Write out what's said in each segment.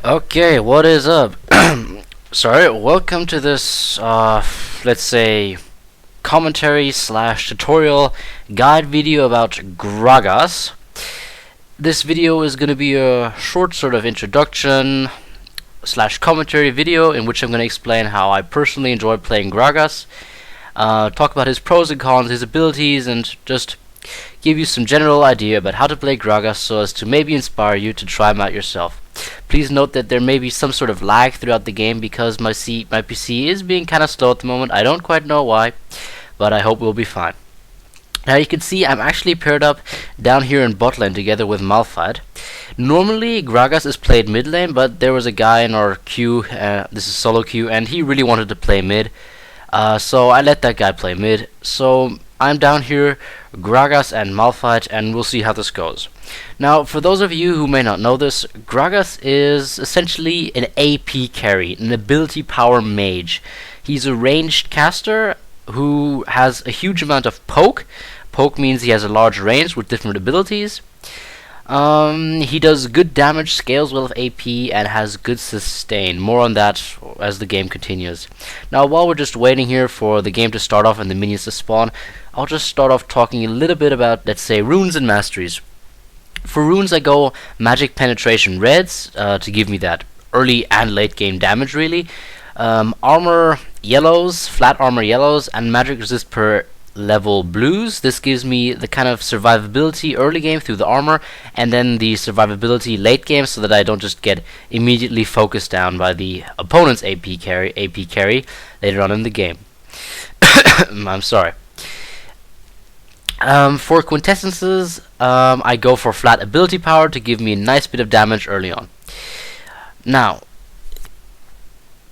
Okay, what is up? Sorry, welcome to this, let's say, commentary slash tutorial guide video about Gragas. This video is going to be a short sort of introduction slash commentary video in which I'm going to explain how I personally enjoy playing Gragas, talk about his pros and cons, his abilities, and just give you some general idea about how to play Gragas so as to maybe inspire you to try him out yourself. Please note that there may be some sort of lag throughout the game because my PC is being kind of slow at the moment. I don't quite know why, but I hope we'll be fine. Now you can see I'm actually paired up down here in bot lane together with Malphite. Normally Gragas is played mid lane, but there was a guy in our queue, this is solo queue, and he really wanted to play mid. So I let that guy play mid. So I'm down here, Gragas and Malphite, and we'll see how this goes. Now, for those of you who may not know this, Gragas is essentially an AP carry, an ability power mage. He's a ranged caster who has a huge amount of poke. Poke means he has a large range with different abilities. He does good damage, scales well with AP, and has good sustain. More on that as the game continues. Now, while we're just waiting here for the game to start off and the minions to spawn, I'll just start off talking a little bit about, let's say, runes and masteries. For runes, I go magic penetration reds to give me that early and late game damage, really. Armor yellows, flat armor yellows, and magic resist per level blues. This gives me the kind of survivability early game through the armor, and then the survivability late game, so that I don't just get immediately focused down by the opponent's AP carry later on in the game. I'm sorry. For quintessences, I go for flat ability power to give me a nice bit of damage early on. Now,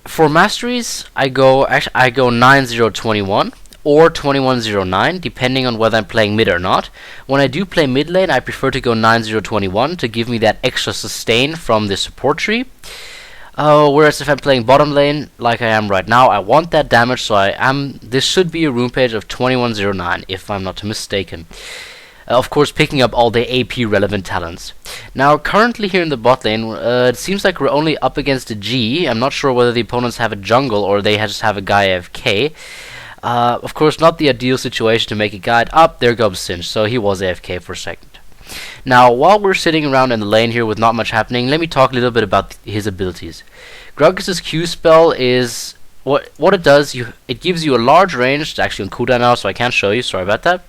for masteries, I go 9021 or 2109, depending on whether I'm playing mid or not. When I do play mid lane, I prefer to go 9021 to give me that extra sustain from the support tree. Whereas if I'm playing bottom lane, like I am right now, I want that damage, so this should be a rune page of 2109, if I'm not mistaken. Of course, picking up all the AP relevant talents. Now, currently here in the bot lane, it seems like we're only up against a G. I'm not sure whether the opponents have a jungle or they just have a guy AFK. Of course, not the ideal situation to make a guide. Up, there goes Cinch, so he was AFK for a second. Now, while we're sitting around in the lane here with not much happening, let me talk a little bit about his abilities. Gragas' Q spell is what it does. It gives you a large range. It's actually on cooldown now, so I can't show you. Sorry about that.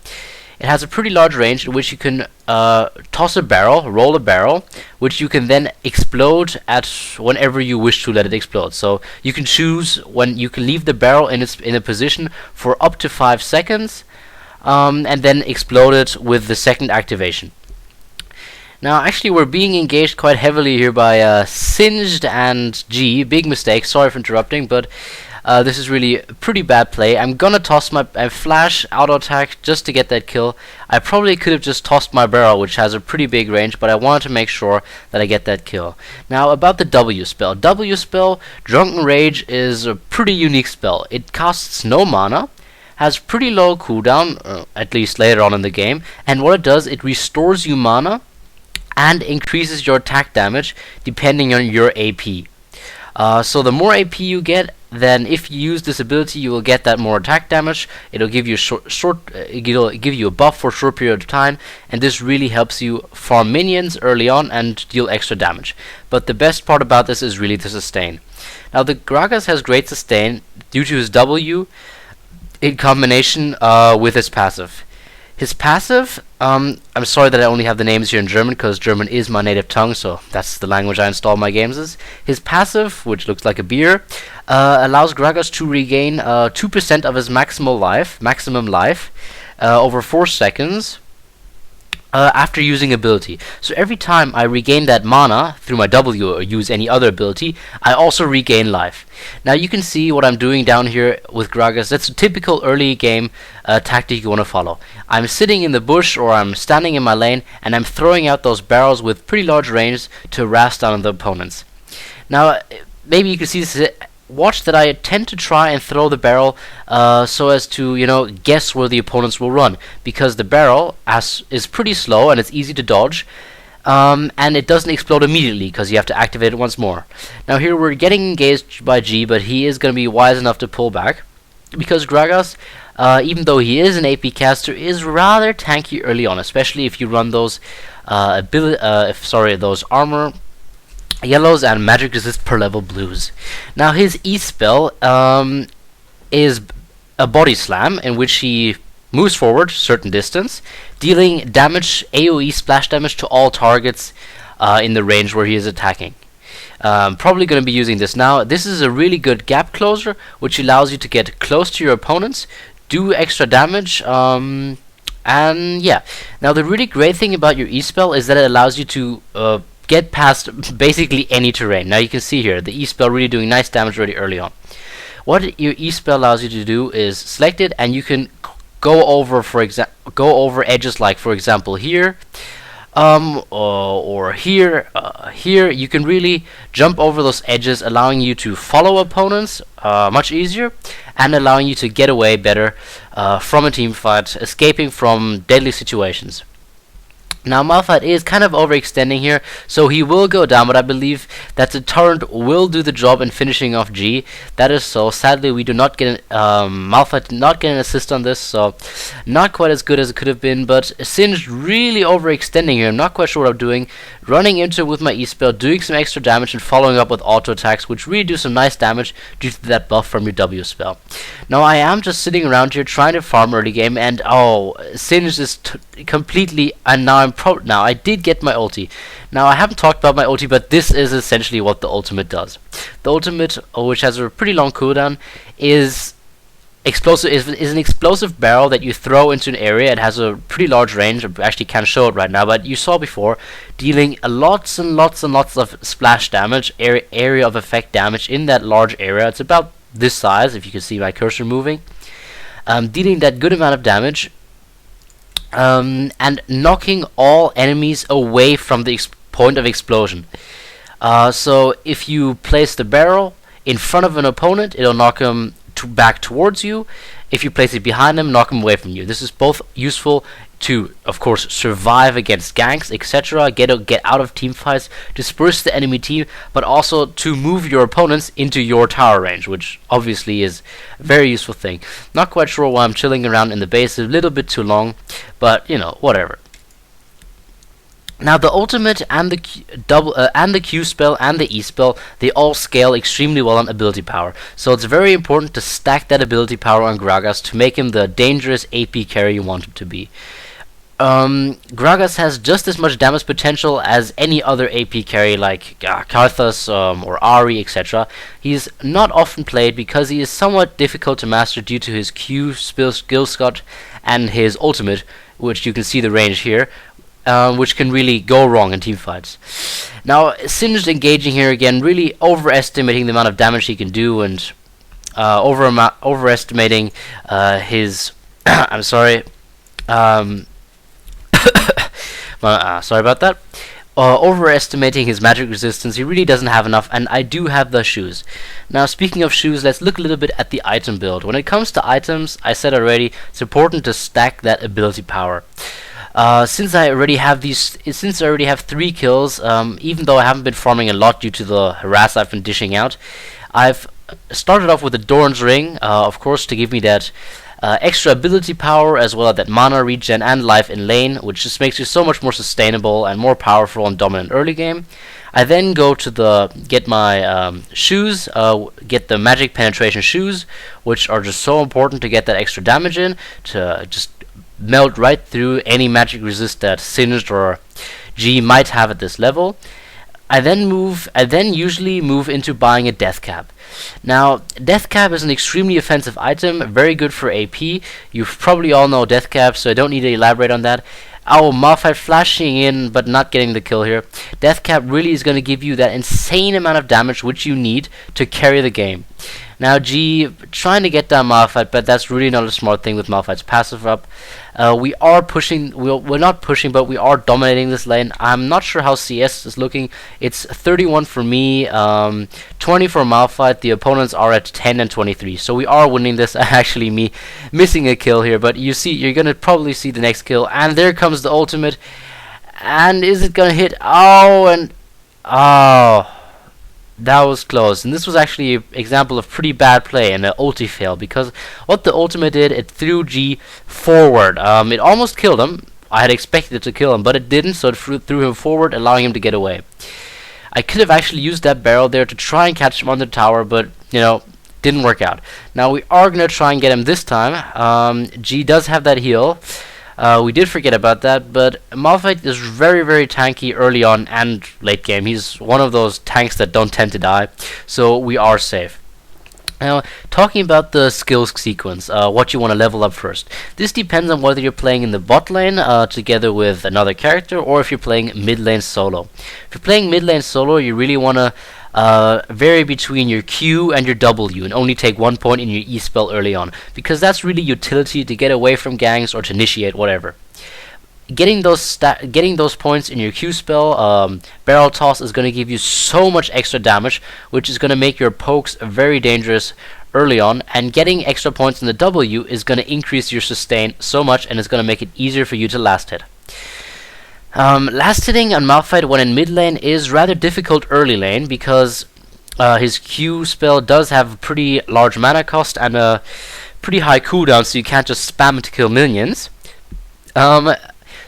It has a pretty large range in which you can toss a barrel, roll a barrel, which you can then explode at whenever you wish to let it explode. So you can choose when you can leave the barrel in a position for up to 5 seconds, and then explode it with the second activation. Now, actually, we're being engaged quite heavily here by Singed and G. Big mistake. Sorry for interrupting, but this is really a pretty bad play. I'm gonna toss my flash auto attack just to get that kill. I probably could have just tossed my barrel, which has a pretty big range, but I wanted to make sure that I get that kill. Now, about the W spell. W spell, Drunken Rage, is a pretty unique spell. It costs no mana, has pretty low cooldown, at least later on in the game, and what it does, it restores you mana and increases your attack damage depending on your AP. So the more AP you get, then if you use this ability, you will get that more attack damage. It'll give you it'll give you a buff for a short period of time, and this really helps you farm minions early on and deal extra damage. But the best part about this is really the sustain. Now, the Gragas has great sustain due to his W in combination with his passive. His passive, I'm sorry that I only have the names here in German, because German is my native tongue, so that's the language I install my games as. His passive, which looks like a beer, allows Gragas to regain 2% of his maximum life, over 4 seconds, after using ability. So every time I regain that mana through my W or use any other ability, I also regain life. Now you can see what I'm doing down here with Gragas. That's a typical early game tactic you want to follow. I'm sitting in the bush or I'm standing in my lane, and I'm throwing out those barrels with pretty large range to harass down the opponents. Now, maybe you can see this. Watch that I tend to try and throw the barrel so as to, guess where the opponents will run, because the barrel is pretty slow and it's easy to dodge. and it doesn't explode immediately because you have to activate it once more. Now here we're getting engaged by G, but he is going to be wise enough to pull back, because Gragas, even though he is an AP caster, is rather tanky early on, especially if you run those those armor yellows and magic resist per level blues. Now his E spell is a body slam, in which he moves forward certain distance, dealing damage, AoE splash damage, to all targets in the range where he is attacking. Probably going to be using this now. This is a really good gap closer, which allows you to get close to your opponents, do extra damage, and yeah. Now the really great thing about your E-spell is that it allows you to get past basically any terrain. Now you can see here, the E-spell really doing nice damage really early on. What your E-spell allows you to do is select it, and you can go over edges, like for example here, or here, here. You can really jump over those edges, allowing you to follow opponents much easier, and allowing you to get away better from a team fight, escaping from deadly situations. Now Malphite is kind of overextending here, so he will go down, but I believe that the torrent will do the job in finishing off G. That is so. Sadly, we do not get Malphite did not get an assist on this, so not quite as good as it could have been. But Singed really overextending here. I'm not quite sure what I'm doing. Running into it with my E-spell, doing some extra damage, and following up with auto attacks, which really do some nice damage due to that buff from your W spell. Now I am just sitting around here trying to farm early game, and oh, Singed is completely, and now I did get my ulti. Now I haven't talked about my ulti, but this is essentially what the ultimate does. The ultimate, which has a pretty long cooldown, is explosive. Is an explosive barrel that you throw into an area. It has a pretty large range. I actually can't show it right now, but you saw before, dealing lots and lots and lots of splash damage, area of effect damage in that large area. It's about this size, if you can see my cursor moving, dealing that good amount of damage. And knocking all enemies away from the point of explosion. So if you place the barrel in front of an opponent, it'll knock him back towards you. If you place it behind him, knock him away from you. This is both useful to, of course, survive against ganks, etc., get out of team fights, disperse the enemy team, but also to move your opponents into your tower range, which obviously is a very useful thing. Not quite sure why I'm chilling around in the base, a little bit too long, but you know, whatever. Now the ultimate and the Q spell and the E spell, they all scale extremely well on ability power. So it's very important to stack that ability power on Gragas to make him the dangerous AP carry you want him to be. Gragas has just as much damage potential as any other AP carry like Karthus or Ari, etc. He's not often played because he is somewhat difficult to master due to his Q skill shot and his ultimate, which you can see the range here, which can really go wrong in team fights. Now Singed engaging here again, really overestimating the amount of damage he can do, and overestimating his I'm sorry, sorry about that. Overestimating his magic resistance. He really doesn't have enough, and I do have the shoes. Now speaking of shoes, let's look a little bit at the item build. When it comes to items, I said already, it's important to stack that ability power. Since I already have 3 kills, even though I haven't been farming a lot due to the harass I've been dishing out, I've started off with the Doran's Ring, of course, to give me that extra ability power, as well as that mana regen and life in lane, which just makes you so much more sustainable and more powerful and dominant early game. I then go to get my shoes, get the magic penetration shoes, which are just so important to get that extra damage in, to just melt right through any magic resist that Singed or G might have at this level. I then usually move into buying a Death Cap. Now, Death Cap is an extremely offensive item, very good for AP. You probably all know Death Cap, so I don't need to elaborate on that. Oh, Malphite flashing in, but not getting the kill here. Death Cap really is going to give you that insane amount of damage which you need to carry the game. Now G trying to get down Malphite, but that's really not a smart thing with Malphite's passive up. We are pushing, we're not pushing, but we are dominating this lane. I'm not sure how CS is looking. It's 31 for me, 20 for Malphite. The opponents are at 10 and 23, so we are winning this. Actually, me missing a kill here, but you see, you're gonna probably see the next kill, and there comes the ultimate. And is it gonna hit? Oh, and oh, that was close. And this was actually an example of pretty bad play and an ulti fail, because what the ultimate did, it threw G forward. It almost killed him. I had expected it to kill him, but it didn't, so it threw him forward, allowing him to get away. I could have actually used that barrel there to try and catch him on the tower, but, you know, didn't work out. Now we are going to try and get him this time. G does have that heal. We did forget about that, but Malphite is very, very tanky early on and late game. He's one of those tanks that don't tend to die, so we are safe. Now, talking about the skills sequence, what you want to level up first. This depends on whether you're playing in the bot lane together with another character, or if you're playing mid lane solo. If you're playing mid lane solo, you really want to vary between your Q and your W, and only take 1 point in your E spell early on, because that's really utility to get away from gangs or to initiate whatever. Getting those points in your Q spell, barrel toss, is going to give you so much extra damage, which is going to make your pokes very dangerous early on, and getting extra points in the W is going to increase your sustain so much, and it's going to make it easier for you to last hit. Last hitting on Malphite when in mid lane is rather difficult early lane, because his Q spell does have a pretty large mana cost and a pretty high cooldown, so you can't just spam it to kill minions.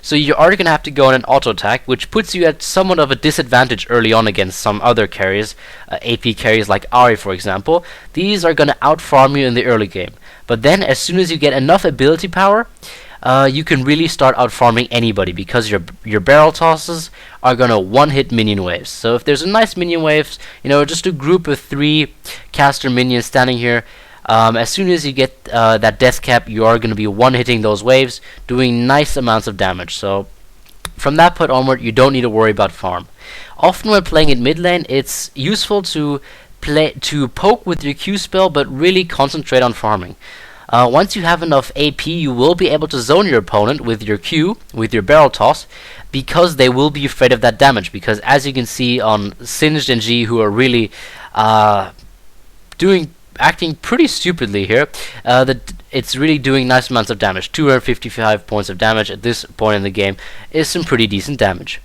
So you are going to have to go on an auto attack, which puts you at somewhat of a disadvantage early on against some other carries, AP carries like Ari, for example. These are going to outfarm you in the early game. But then, as soon as you get enough ability power, you can really start outfarming anybody, because your barrel tosses are going to one-hit minion waves. So if there's a nice minion waves, you know, just a group of 3 caster minions standing here, as soon as you get that death cap, you are going to be one-hitting those waves, doing nice amounts of damage. So from that point onward, you don't need to worry about farm. Often when playing in mid lane, it's useful to poke with your Q spell, but really concentrate on farming. Once you have enough AP, you will be able to zone your opponent with your Q, with your barrel toss, because they will be afraid of that damage. Because as you can see on Singed and G, who are really acting pretty stupidly here, it's really doing nice amounts of damage. 255 points of damage at this point in the game is some pretty decent damage.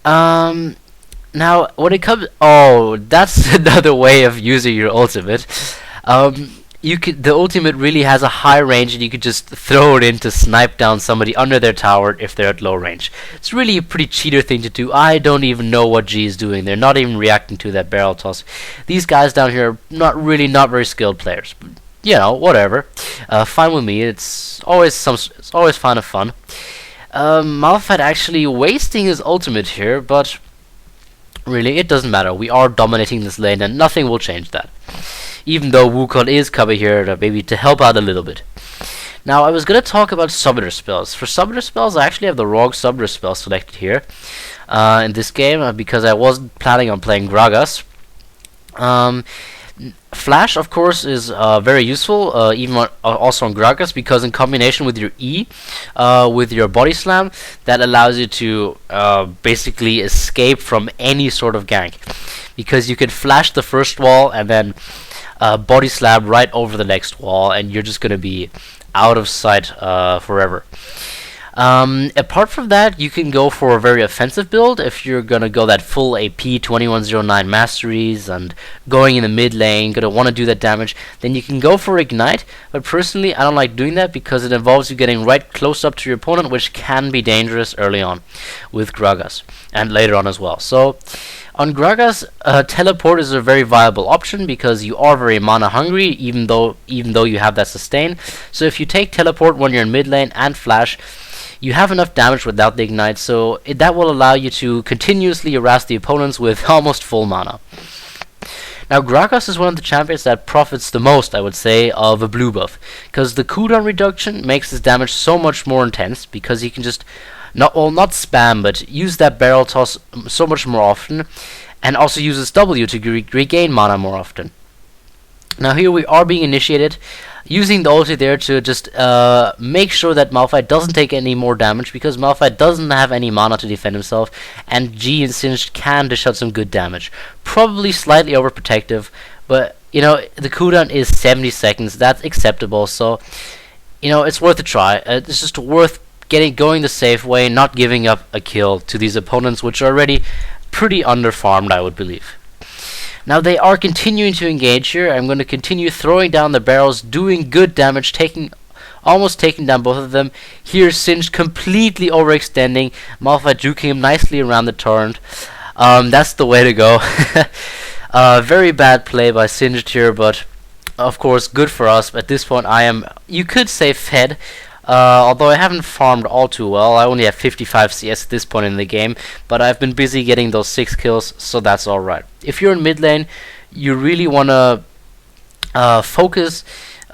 Now, when it comes... Oh, that's another way of using your ultimate. The ultimate really has a high range, and you could just throw it in to snipe down somebody under their tower if they're at low range. It's really a pretty cheater thing to do. I don't even know what G is doing. They're not even reacting to that barrel toss. These guys down here are not very skilled players. But, you know, whatever. Fine with me. It's always kind of fun. Malphite actually wasting his ultimate here, but really it doesn't matter. We are dominating this lane, and nothing will change that. Even though Wukong is coming here maybe to help out a little bit. Now, I was going to talk about summoner spells. For summoner spells, I actually have the wrong summoner spell selected here in this game, because I wasn't planning on playing Gragas. Flash, of course, is very useful, even also on Gragas, because in combination with your E, with your body slam, that allows you to basically escape from any sort of gank. Because you can flash the first wall and then body slam right over the next wall, and you're just going to be out of sight forever. Apart from that, you can go for a very offensive build if you're going to go that full AP 2109 masteries and going in the mid lane, going to want to do that damage. Then you can go for Ignite, but personally I don't like doing that because it involves you getting right close up to your opponent, which can be dangerous early on with Gragas, and later on as well. So on Gragas, teleport is a very viable option because you are very mana hungry, even though you have that sustain. So if you take teleport when you're in mid lane and flash, you have enough damage without the ignite, so that will allow you to continuously harass the opponents with almost full mana. Now, Gragas is one of the champions that profits the most, I would say, of a blue buff, because the cooldown reduction makes his damage so much more intense, because he can just not spam, but use that barrel toss so much more often, and also uses W to regain mana more often. Now here we are being initiated, using the ulti there to just make sure that Malphite doesn't take any more damage, because Malphite doesn't have any mana to defend himself, and G and Singed can dish out some good damage. Probably slightly overprotective, but you know, the cooldown is 70 seconds, that's acceptable, so you know, it's worth a try. It's just worth going the safe way, not giving up a kill to these opponents, which are already pretty underfarmed, I would believe. Now they are continuing to engage here. I'm going to continue throwing down the barrels, doing good damage, almost taking down both of them. Here Singed completely overextending, Malphite juking him nicely around the turret. That's the way to go. Very bad play by Singed here, but of course good for us. At this point I am, you could say, fed. Although I haven't farmed all too well. I only have 55 CS at this point in the game, but I've been busy getting those 6 kills, so that's alright. If you're in mid lane, you really want to focus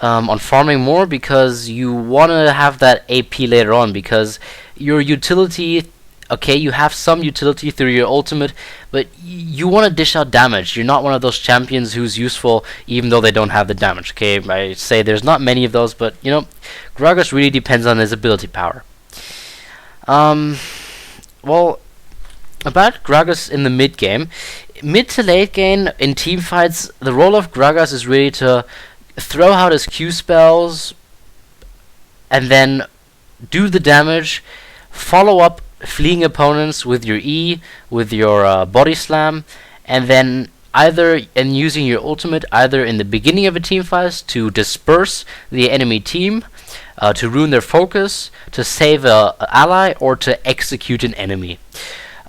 on farming more, because you want to have that AP later on, because your utility, okay, you have some utility through your ultimate, but you want to dish out damage. You're not one of those champions who's useful even though they don't have the damage. Okay, I say there's not many of those, but you know, Gragas really depends on his ability power. Well, about Gragas in the mid game, mid to late game in team fights, the role of Gragas is really to throw out his Q spells and then do the damage, follow up fleeing opponents with your E, with your body slam, and then using your ultimate either in the beginning of a team fight to disperse the enemy team, to ruin their focus, to save an ally, or to execute an enemy.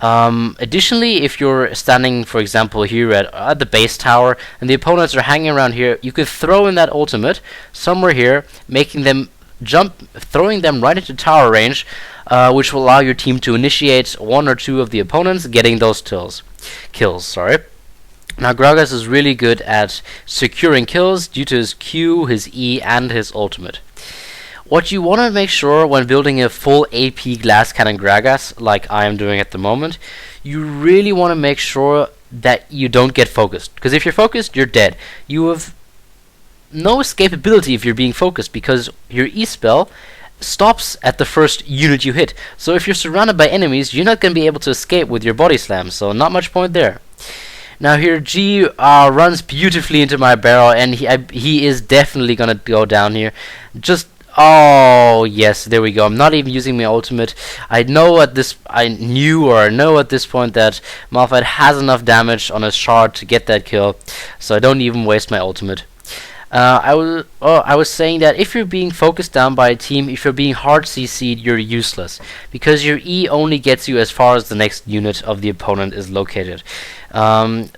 Additionally, if you're standing, for example, here at the base tower and the opponents are hanging around here, you could throw in that ultimate somewhere here, making them jump, throwing them right into tower range, which will allow your team to initiate 1 or 2 of the opponents getting those kills. Now Gragas is really good at securing kills due to his Q, his E, and his ultimate. What you want to make sure when building a full AP glass cannon Gragas, like I am doing at the moment, you really want to make sure that you don't get focused. Because if you're focused, you're dead. You have no escapability if you're being focused, because your E spell stops at the first unit you hit. So if you're surrounded by enemies, you're not going to be able to escape with your body slam, so not much point there. Now here G runs beautifully into my barrel, and he is definitely going to go down here. Oh yes, there we go. I'm not even using my ultimate. I know at this point that Malphite has enough damage on his shard to get that kill, so I don't even waste my ultimate. I was saying that if you're being focused down by a team, if you're being hard CC'd, you're useless, because your E only gets you as far as the next unit of the opponent is located.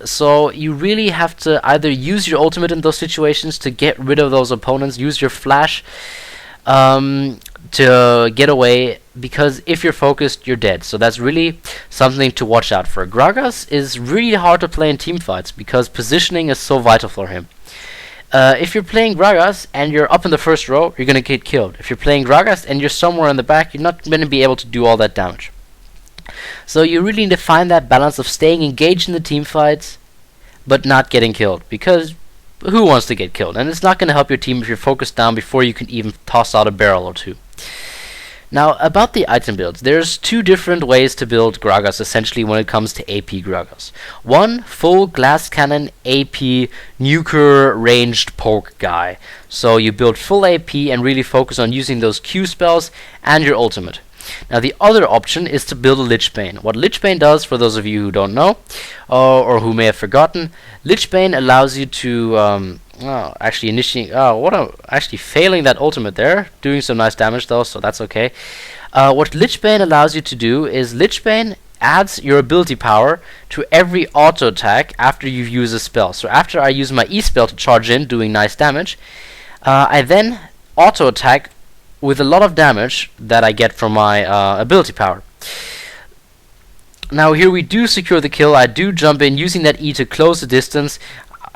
So you really have to either use your ultimate in those situations to get rid of those opponents, use your flash to get away, because if you're focused, you're dead. So that's really something to watch out for. Gragas is really hard to play in team fights because positioning is so vital for him. If you're playing Gragas and you're up in the first row, you're going to get killed. If you're playing Gragas and you're somewhere in the back, you're not going to be able to do all that damage. So you really need to find that balance of staying engaged in the team fights but not getting killed, because who wants to get killed? And it's not going to help your team if you're focused down before you can even toss out a barrel or 2. Now, about the item builds, there's 2 different ways to build Gragas essentially when it comes to AP Gragas. One, full glass cannon AP-Nuker ranged poke guy. So you build full AP and really focus on using those Q spells and your ultimate. Now the other option is to build a Lich Bane. What Lich Bane does, for those of you who don't know, or who may have forgotten, Lich Bane allows you to actually failing that ultimate there, doing some nice damage though, so that's okay. What Lich Bane allows you to do is Lich Bane adds your ability power to every auto attack after you've used a spell. So after I use my E spell to charge in, doing nice damage, I then auto attack with a lot of damage that I get from my ability power. Now here we do secure the kill. I do jump in using that E to close the distance.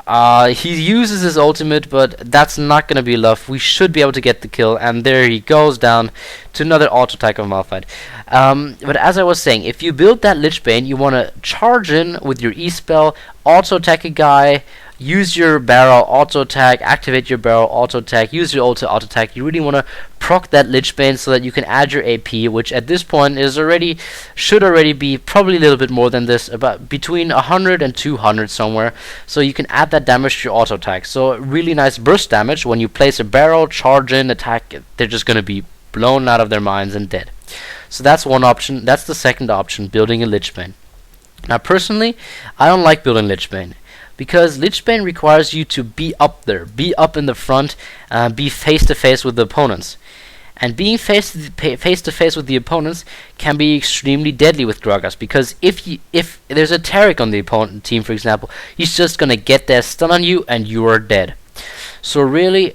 He uses his ultimate, but that's not going to be enough. We should be able to get the kill, and there he goes down to another auto attack of Malphite. But as I was saying, if you build that Lich Bane, you want to charge in with your E spell, auto attack a guy, use your barrel, auto attack, activate your barrel, auto attack, use your ult to auto attack. You really want to proc that Lich Bane so that you can add your AP, which at this point should already be probably a little bit more than this, about between 100 and 200 somewhere. So you can add that damage to your auto attack. So really nice burst damage when you place a barrel, charge in, attack. They're just going to be blown out of their minds and dead. So that's one option. That's the second option, building a Lich Bane. Now personally, I don't like building Lich Bane, because Lich Bane requires you to be up there, be up in the front, be face to face with the opponents. And being face to face with the opponents can be extremely deadly with Gragas, because if there's a Taric on the opponent team, for example, he's just gonna get that stun on you and you are dead. So really,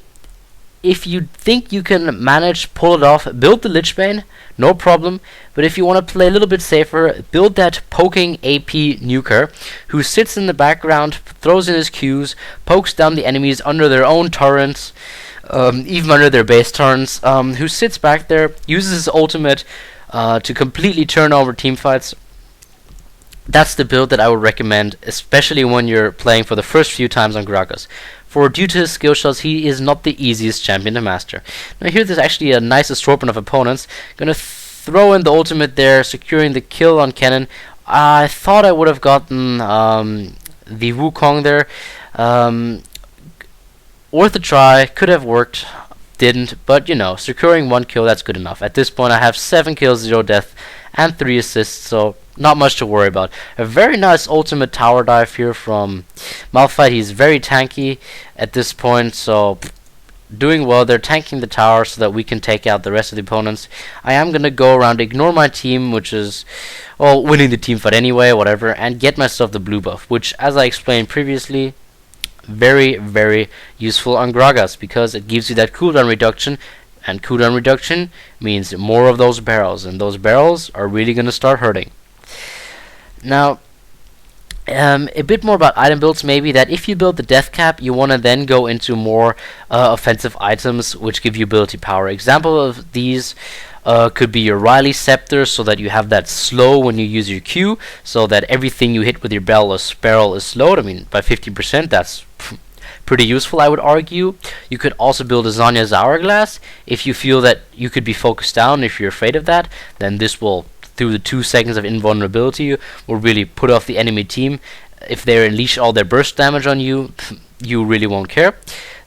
if you think you can manage, pull it off, build the Lich Bane, no problem. But if you want to play a little bit safer, build that poking AP-Nuker, who sits in the background, throws in his Qs, pokes down the enemies under their own turrets, even under their base turrets, who sits back there, uses his ultimate to completely turn over teamfights. That's the build that I would recommend, especially when you're playing for the first few times on Gragas. For due to his skill shots, he is not the easiest champion to master. Now here there's actually a nice assortment of opponents. Gonna throw in the ultimate there, securing the kill on Kennen. I thought I would have gotten the Wukong there. Worth a try, could have worked, didn't, but you know, securing 1 kill, that's good enough. At this point I have 7 kills, 0 death, and 3 assists, so not much to worry about. A very nice ultimate tower dive here from Malphite. He's very tanky at this point, so doing well. They're tanking the tower so that we can take out the rest of the opponents. I am going to go around, ignore my team, which is, well, winning the team fight anyway, whatever, and get myself the blue buff, which, as I explained previously, very, very useful on Gragas, because it gives you that cooldown reduction, and cooldown reduction means more of those barrels, and those barrels are really going to start hurting. Now, a bit more about item builds, maybe, that if you build the death cap, you want to then go into more offensive items which give you ability power. Example of these could be your Riley Scepter, so that you have that slow when you use your Q, so that everything you hit with your barrel is slowed. I mean, by 50%, that's pretty useful, I would argue. You could also build a Zanya's Hourglass. If you feel that you could be focused down, if you're afraid of that, then this will, through the 2 seconds of invulnerability, will really put off the enemy team. If they unleash all their burst damage on you, you really won't care.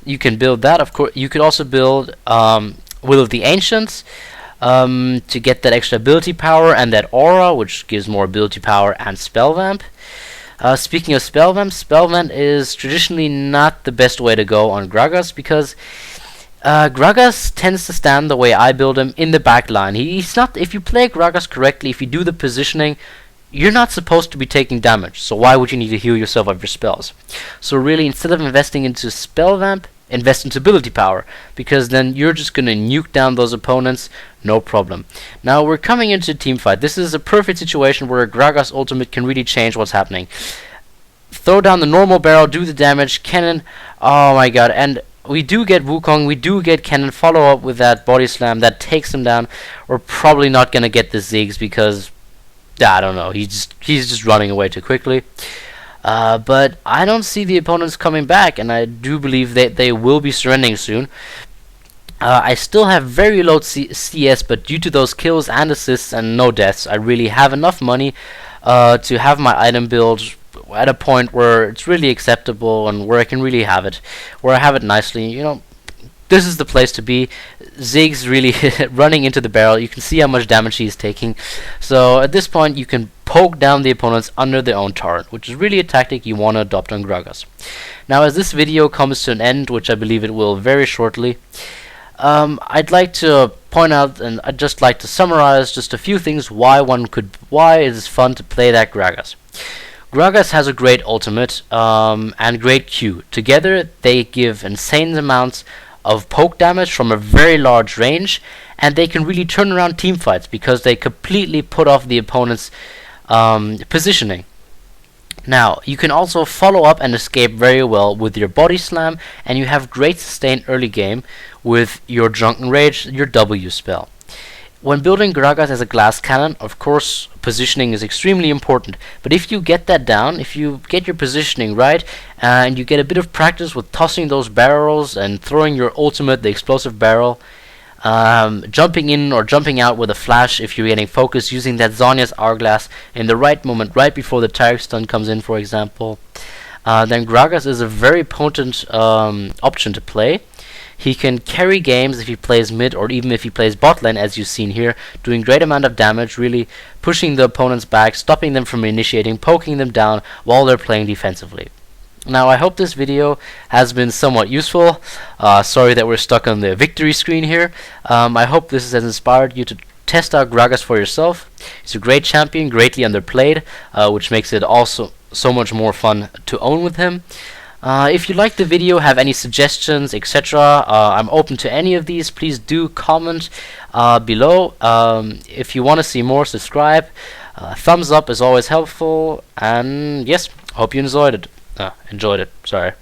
You can build that, of course. You could also build Will of the Ancients to get that extra ability power, and that aura, which gives more ability power and spell vamp. Speaking of spell vamp is traditionally not the best way to go on Gragas, because Gragas tends to stand, the way I build him, in the back line. He's not, if you play Gragas correctly, if you do the positioning, you're not supposed to be taking damage, so why would you need to heal yourself of your spells? So really, instead of investing into spell vamp, invest into ability power, because then you're just gonna nuke down those opponents, no problem. Now we're coming into a team fight. This is a perfect situation where a Gragas ultimate can really change what's happening. Throw down the normal barrel, do the damage, Kennen, oh my god, and we do get Wukong, we do get Kennen, follow up with that body slam, that takes him down. We're probably not gonna get the Ziggs because, I don't know, he's just running away too quickly. But I don't see the opponents coming back, and I do believe that they will be surrendering soon. I still have very low CS, but due to those kills and assists and no deaths, I really have enough money to have my item build at a point where it's really acceptable and where I can really have it, where I have it nicely. You know, this is the place to be. Ziggs really running into the barrel. You can see how much damage he's taking. So at this point, you can poke down the opponents under their own turret, which is really a tactic you want to adopt on Gragas. Now, as this video comes to an end, which I believe it will very shortly, I'd like to point out, and I'd just like to summarize just a few things why it is fun to play that Gragas. Gragas has a great ultimate and great Q. Together, they give insane amounts of poke damage from a very large range, and they can really turn around team fights because they completely put off the opponent's positioning. Now, you can also follow up and escape very well with your body slam, and you have great sustain early game with your Drunken Rage, your W spell. When building Gragas as a glass cannon, of course, positioning is extremely important, but if you get that down, if you get your positioning right, and you get a bit of practice with tossing those barrels and throwing your ultimate, the explosive barrel, jumping in or jumping out with a flash if you're getting focused, using that Zanya's Hourglass in the right moment, right before the Taric stun comes in, for example, then Gragas is a very potent option to play. He can carry games if he plays mid or even if he plays bot lane, as you've seen here, doing great amount of damage, really pushing the opponents back, stopping them from initiating, poking them down while they're playing defensively. Now, I hope this video has been somewhat useful. Sorry that we're stuck on the victory screen here. I hope this has inspired you to test out Gragas for yourself. He's a great champion, greatly underplayed, which makes it also so much more fun to own with him. If you liked the video, have any suggestions, etc., I'm open to any of these. Please do comment below. If you want to see more, subscribe. Thumbs up is always helpful. And yes, hope you enjoyed it. Sorry.